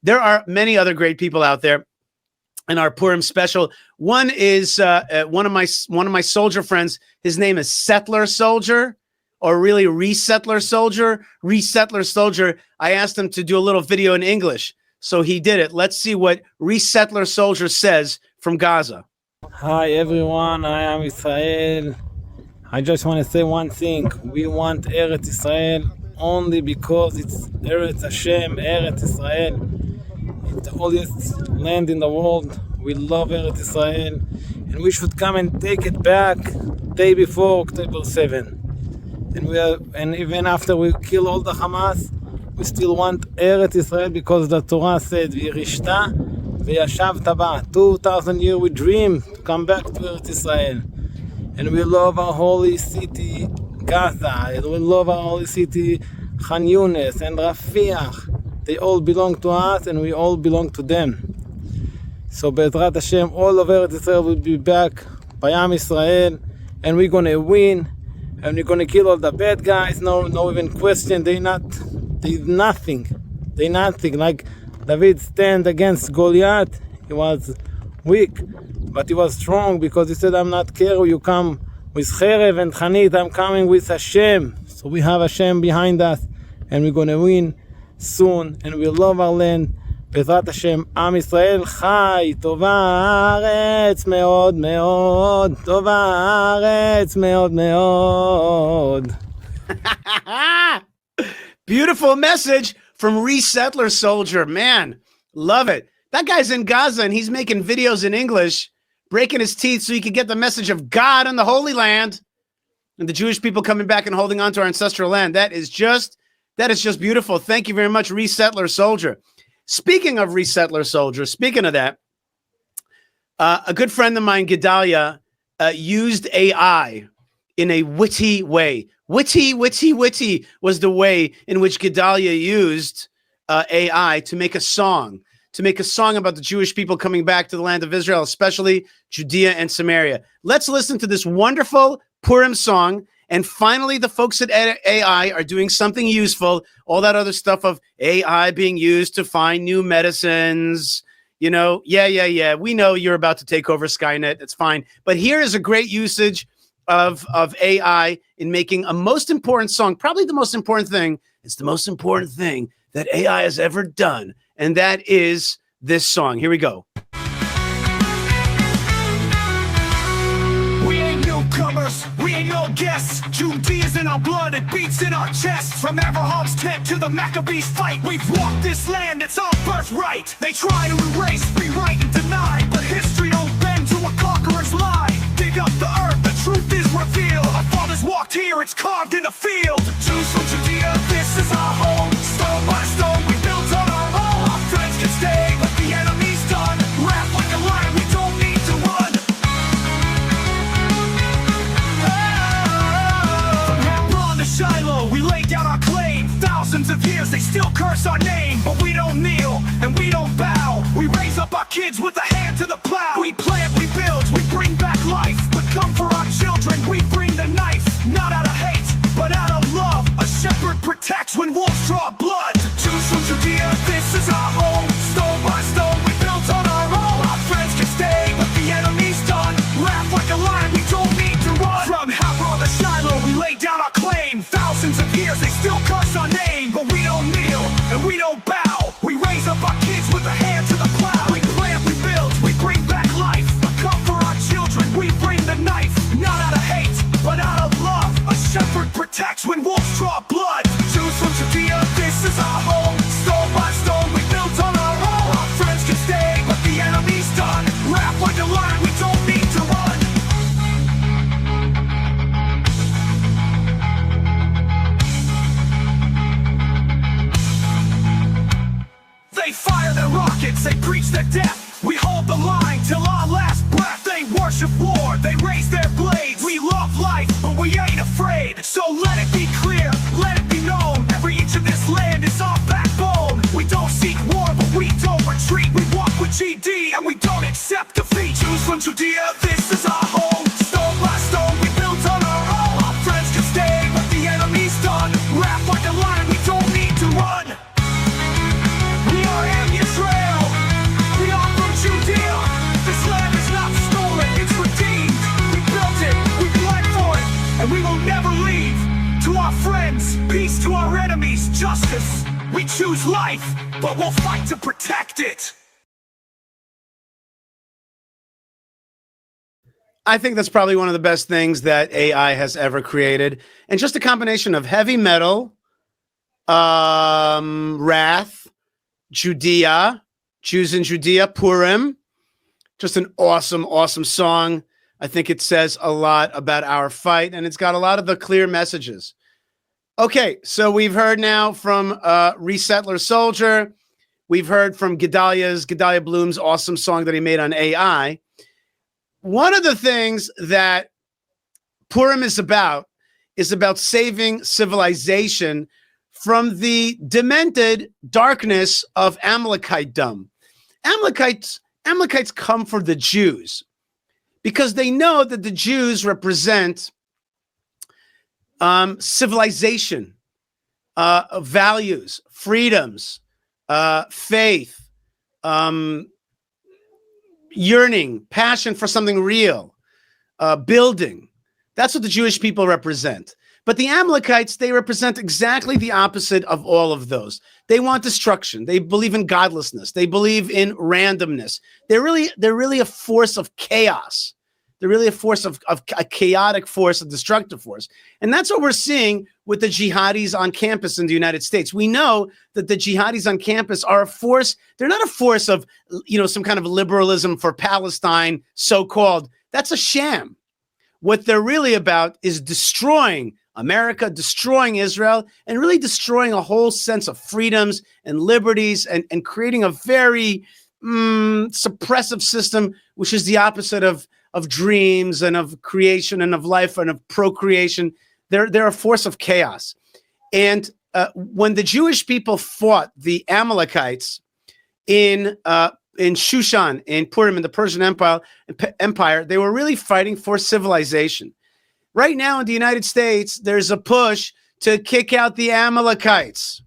There are many other great people out there in our Purim special. One is one of my soldier friends. His name is Settler Soldier, or really Resettler Soldier. Resettler Soldier. I asked him to do a little video in English, so he did it. Let's see what Resettler Soldier says from Gaza. Hi everyone, I am Israel. I just want to say one thing. We want Eretz Israel only because it's Eretz Hashem, Eretz Israel. It's the oldest land in the world. We love Eretz Israel, and we should come and take it back day before October 7. And even after we kill all the Hamas, we still want Eretz Israel because the Torah said, "V'yirishta v'yashavta ba." 2,000 years we dream to come back to Eretz Israel, and we love our holy city Gaza, and we love our holy city Khan Yunis and Rafiach. They all belong to us, and we all belong to them. So Be'ezrat Hashem, all of Eretz Israel will be back by Am Israel, and we're gonna win, and we're gonna kill all the bad guys. No even question. They nothing. Like David stand against Goliath. He was weak, but he was strong because he said, "I'm not care. You come with Cherev and Chanit. I'm coming with Hashem." So we have Hashem behind us, and we're gonna win soon, and we love our land. Be'ezrat Hashem, Am Yisrael Chai, Tova Haaretz Meod Meod, Tova Haaretz Meod Meod. Beautiful message from Resettler Soldier. Man, love it. That guy's in Gaza, and he's making videos in English, breaking his teeth so he could get the message of God in the Holy Land and the Jewish people coming back and holding on to our ancestral land. That is just beautiful. Thank you very much, Resettler Soldier. Speaking of Resettler Soldier, speaking of that, a good friend of mine, Gedalia, used AI in a witty way. Witty was the way in which Gedalia used AI to make a song about the Jewish people coming back to the land of Israel, especially Judea and Samaria. Let's listen to this wonderful Purim song. And finally, the folks at AI are doing something useful. All that other stuff of AI being used to find new medicines. You know, yeah. We know you're about to take over Skynet. It's fine. But here is a great usage of AI in making a most important song. Probably the most important thing. It's the most important thing that AI has ever done. And that is this song. Here we go. We ain't no guests. Judea's in our blood, it beats in our chests. From Abraham's tent to the Maccabees fight, we've walked this land, it's our birthright. They try to erase, rewrite, and deny, but history don't bend to a conqueror's lie. Dig up the earth, the truth is revealed. Our fathers walked here, it's carved in the field. Jews from Judea, this is our home. Stone by stone, we built on our own. Our friends can stay, but the enemy's done. Wrapped like a lion, we don't need to run. Shiloh, we laid down our claim. Thousands of years, they still curse our name. But we don't kneel, and we don't bow. We raise up our kids with a hand to the plow. We plant, we build, we bring back life. But come for our children, we bring the knife. Not out of hate, but out of love. A shepherd protects when wolves draw blood. Jews from Judea, this is our home. Stone by stone, we built on our own. Our friends can stay, but the enemy's done. Laugh like a lion, we don't need to run. From Hebron to Shiloh, we lay down our claim. Thousands of years, they still curse our name. But we don't kneel, and we don't bow. We raise up our kids with a hand to the plow. We plant, we build, we bring back life. But come for our children, we bring the knife. Not out of hate, but out of love. A shepherd protects when wolves draw blood. Jews from Judea, this is our home. Stone by stone, we built on our own. Our friends can stay, but the enemy's done. Wrapped like a lion, we don't need to run. They fire their rockets, they preach their death. We hold the line till our last breath. They worship war, they raise their blades. We love life, but we ain't afraid. So let it be clear, let it be known. Every inch of this land is our backbone. We don't seek war, but we don't retreat. We walk with GD, and we don't accept defeat. Jews from Judea, this is our home. Stone by stone, we built on our own. Our friends can stay, but the enemy's done. Laugh like a lion, we don't need to run. We are ammunition. lose life, but we'll fight to protect it. I think that's probably one of the best things that AI has ever created. And just a combination of heavy metal, wrath, Judea, Jews in Judea, Purim. Just an awesome, awesome song. I think it says a lot about our fight, and it's got a lot of the clear messages. Okay, so we've heard now from Resettlement Soldier. We've heard from Gedalia Bloom's awesome song that he made on AI. One of the things that Purim is about saving civilization from the demented darkness of Amalekite-dom. Amalekites come for the Jews because they know that the Jews represent civilization, values, freedoms, faith, yearning, passion for something real, building. That's what the Jewish people represent. But the Amalekites, they represent exactly the opposite of all of those. They want destruction. They believe in godlessness. They believe in randomness. They're really a force of chaos. They're really a force of a chaotic force, a destructive force. And that's what we're seeing with the jihadis on campus in the United States. We know that the jihadis on campus are a force. They're not a force of, some kind of liberalism for Palestine, so-called. That's a sham. What they're really about is destroying America, destroying Israel, and really destroying a whole sense of freedoms and liberties and creating a very suppressive system, which is the opposite of dreams and of creation and of life and of procreation. They're a force of chaos. And when the Jewish people fought the Amalekites in Shushan, in Purim, in the Persian Empire, they were really fighting for civilization. Right now in the United States, there's a push to kick out the Amalekites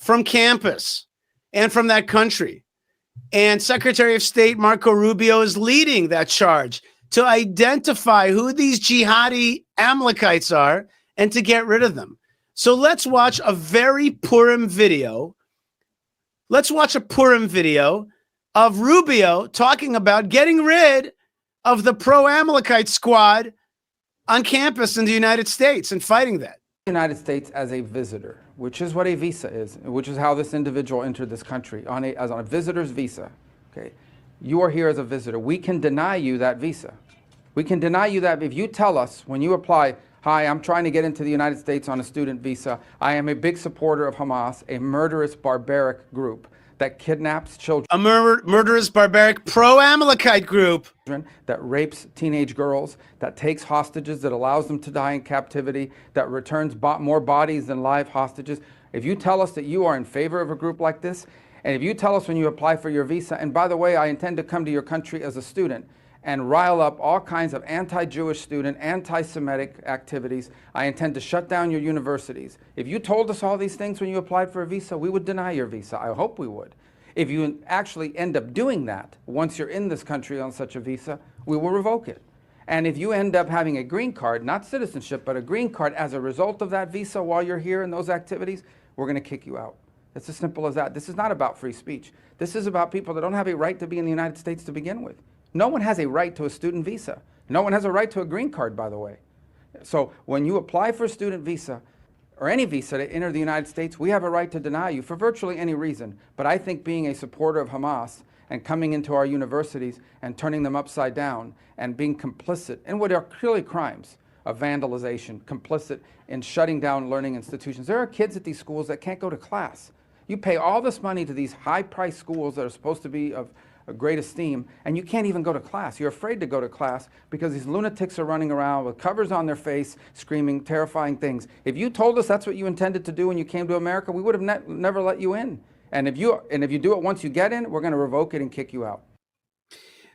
from campus and from that country. And Secretary of State Marco Rubio is leading that charge to identify who these jihadi Amalekites are and to get rid of them. So let's watch a very Purim video. Let's watch a Purim video of Rubio talking about getting rid of the pro-Amalekite squad on campus in the United States and fighting that. United States as a visitor, which is what a visa is, which is how this individual entered this country, on a visitor's visa. Okay, you are here as a visitor. We can deny you that visa. We can deny you that if you tell us when you apply, hi, I'm trying to get into the United States on a student visa. I am a big supporter of Hamas, a murderous, barbaric group that kidnaps children. A murderous, barbaric, pro-Amalekite group. That rapes teenage girls, that takes hostages, that allows them to die in captivity, that returns more bodies than live hostages. If you tell us that you are in favor of a group like this, and if you tell us when you apply for your visa, and by the way, I intend to come to your country as a student and rile up all kinds of anti-Jewish student, anti-Semitic activities, I intend to shut down your universities. If you told us all these things when you applied for a visa, we would deny your visa. I hope we would. If you actually end up doing that, once you're in this country on such a visa, we will revoke it. And if you end up having a green card, not citizenship, but a green card as a result of that visa while you're here in those activities, we're going to kick you out. It's as simple as that. This is not about free speech. This is about people that don't have a right to be in the United States to begin with. No one has a right to a student visa. No one has a right to a green card, by the way. So when you apply for a student visa, or any visa to enter the United States, we have a right to deny you for virtually any reason. But I think being a supporter of Hamas and coming into our universities and turning them upside down and being complicit in what are clearly crimes of vandalization, complicit in shutting down learning institutions. There are kids at these schools that can't go to class. You pay all this money to these high-priced schools that are supposed to be of great esteem, and you can't even go to class. You're afraid to go to class because these lunatics are running around with covers on their face, screaming terrifying things. If you told us that's what you intended to do when you came to America, we would have never let you in. And if you do it once you get in, we're going to revoke it and kick you out.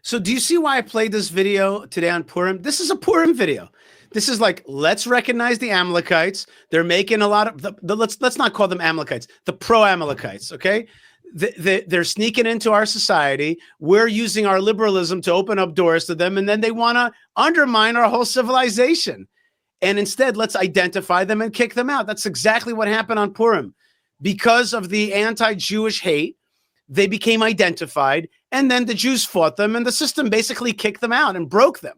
So do you see why I played this video today on Purim? This is a Purim video. This is like, let's recognize the Amalekites. They're making a lot of let's not call them Amalekites, the pro-Amalekites, okay? They're sneaking into our society. We're using our liberalism to open up doors to them, and then they want to undermine our whole civilization. And instead, let's identify them and kick them out. That's exactly what happened on Purim. because of the anti-Jewish hate, they became identified, and then the Jews fought them, and the system basically kicked them out and broke them.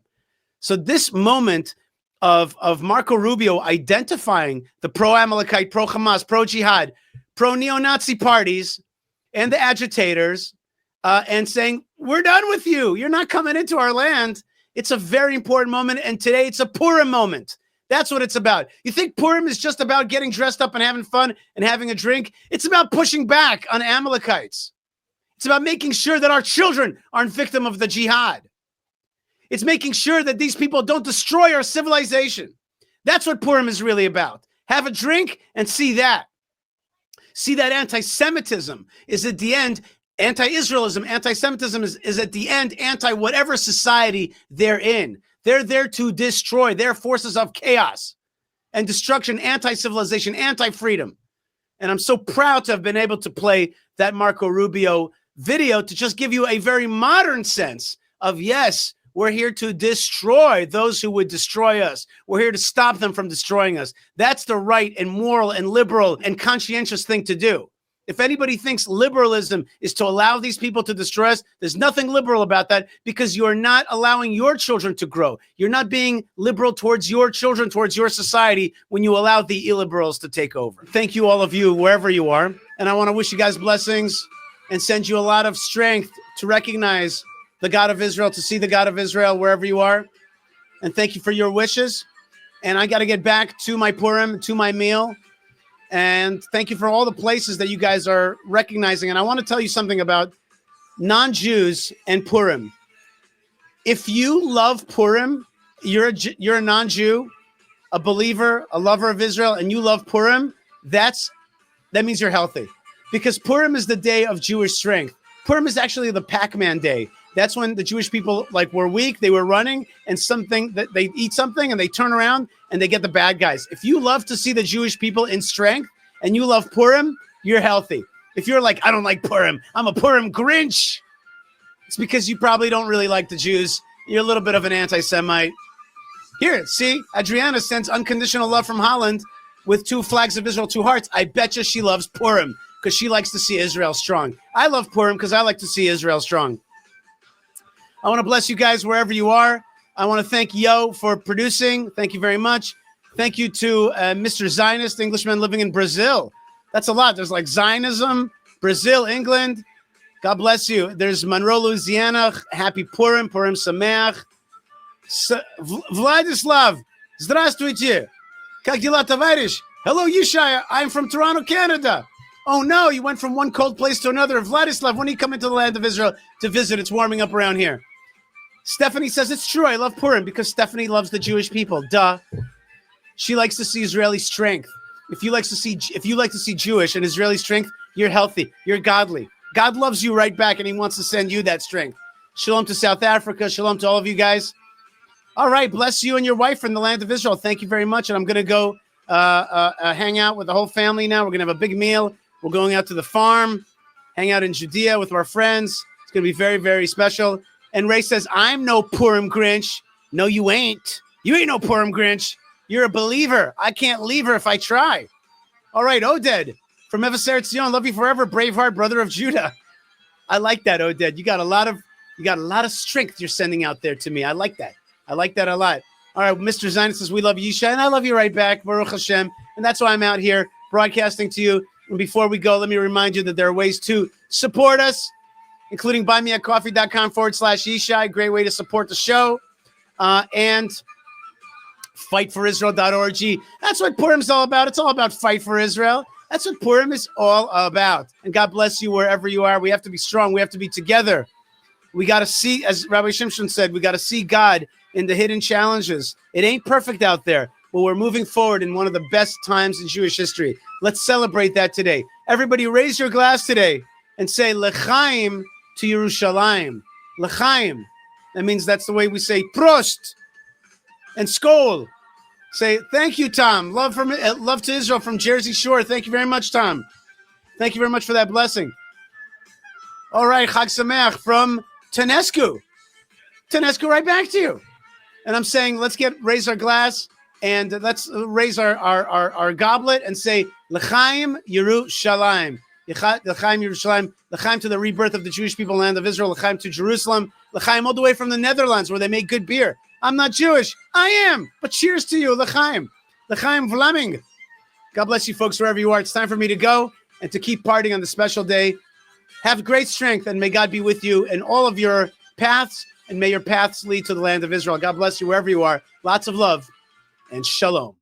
So this moment of Marco Rubio identifying the pro-Amalekite, pro-Hamas, pro-Jihad, pro-neo-Nazi parties and the agitators and saying, we're done with you. You're not coming into our land. It's a very important moment, and today it's a Purim moment. That's what it's about. You think Purim is just about getting dressed up and having fun and having a drink? It's about pushing back on Amalekites. It's about making sure that our children aren't victim of the jihad. It's making sure that these people don't destroy our civilization. That's what Purim is really about. Have a drink and see that. See that anti-Semitism is at the end, anti-Israelism, anti-Semitism is at the end, anti-whatever society they're in. They're there to destroy. They're forces of chaos and destruction, anti-civilization, anti-freedom. And I'm so proud to have been able to play that Marco Rubio video to just give you a very modern sense of, yes, we're here to destroy those who would destroy us. We're here to stop them from destroying us. That's the right and moral and liberal and conscientious thing to do. If anybody thinks liberalism is to allow these people to destroy us, there's nothing liberal about that, because you're not allowing your children to grow. You're not being liberal towards your children, towards your society, when you allow the illiberals to take over. Thank you, all of you, wherever you are. And I want to wish you guys blessings and send you a lot of strength to recognize the God of Israel, to see the God of Israel wherever you are. And thank you for your wishes. And I got to get back to my Purim, to my meal. And thank you for all the places that you guys are recognizing. And I want to tell you something about non-Jews and Purim. If you love Purim, you're a non-Jew, a believer, a lover of Israel, and you love Purim, that means you're healthy. Because Purim is the day of Jewish strength. Purim is actually the Pac-Man day. That's when the Jewish people were weak, they were running, and they eat something and they turn around and they get the bad guys. If you love to see the Jewish people in strength and you love Purim, you're healthy. If you're like, I don't like Purim, I'm a Purim Grinch, it's because you probably don't really like the Jews. You're a little bit of an anti-Semite. Here, see, Adriana sends unconditional love from Holland with 2 flags of Israel, 2 hearts. I bet you she loves Purim because she likes to see Israel strong. I love Purim because I like to see Israel strong. I want to bless you guys wherever you are. I want to thank Yo for producing. Thank you very much. Thank you to Mr. Zionist, Englishman living in Brazil. That's a lot. There's like Zionism, Brazil, England. God bless you. There's Monroe, Louisiana. Happy Purim, Purim Sameach. Vladislav, здравствуйте. Как дела, товарищ? Hello, Yishai. I'm from Toronto, Canada. Oh, no, you went from one cold place to another. Vladislav, when are you coming to the land of Israel to visit? It's warming up around here. Stephanie says, it's true. I love Purim because Stephanie loves the Jewish people. Duh. She likes to see Israeli strength. If you like to see Jewish and Israeli strength, you're healthy. You're godly. God loves you right back, and he wants to send you that strength. Shalom to South Africa. Shalom to all of you guys. All right. Bless you and your wife from the land of Israel. Thank you very much. And I'm going to go hang out with the whole family now. We're going to have a big meal. We're going out to the farm, hang out in Judea with our friends. It's going to be very, very special. And Ray says, I'm no Purim Grinch. No, you ain't. You ain't no Purim Grinch. You're a believer. I can't leave her if I try. All right, Oded from Evaser Tzion. Love you forever, Braveheart, brother of Judah. I like that, Oded. You got a lot of strength you're sending out there to me. I like that. I like that a lot. All right, Mr. Zionist says, we love Yishai, and I love you right back, Baruch Hashem. And that's why I'm out here broadcasting to you. And before we go, let me remind you that there are ways to support us, including buymeacoffee.com/Yishai. Great way to support the show. And fightforisrael.org. That's what Purim's all about. It's all about fight for Israel. That's what Purim is all about. And God bless you wherever you are. We have to be strong. We have to be together. We got to see, as Rabbi Shimshon said, we got to see God in the hidden challenges. It ain't perfect out there, but we're moving forward in one of the best times in Jewish history. Let's celebrate that today. Everybody raise your glass today and say L'chaim to Yerushalayim. L'chaim. That means that's the way we say Prost and Skol. Say thank you, Tom. Love to Israel from Jersey Shore. Thank you very much, Tom. Thank you very much for that blessing. All right, Chag Sameach from Tanescu. Tanescu, right back to you. And I'm saying let's raise our glass And let's raise our goblet and say, L'chaim Yerushalayim. L'chaim Yerushalayim. L'chaim to the rebirth of the Jewish people, land of Israel. L'chaim to Jerusalem. L'chaim all the way from the Netherlands, where they make good beer. I'm not Jewish. I am. But cheers to you, L'chaim. L'chaim Vlaming. God bless you folks wherever you are. It's time for me to go and to keep partying on the special day. Have great strength, and may God be with you in all of your paths, and may your paths lead to the land of Israel. God bless you wherever you are. Lots of love and shalom.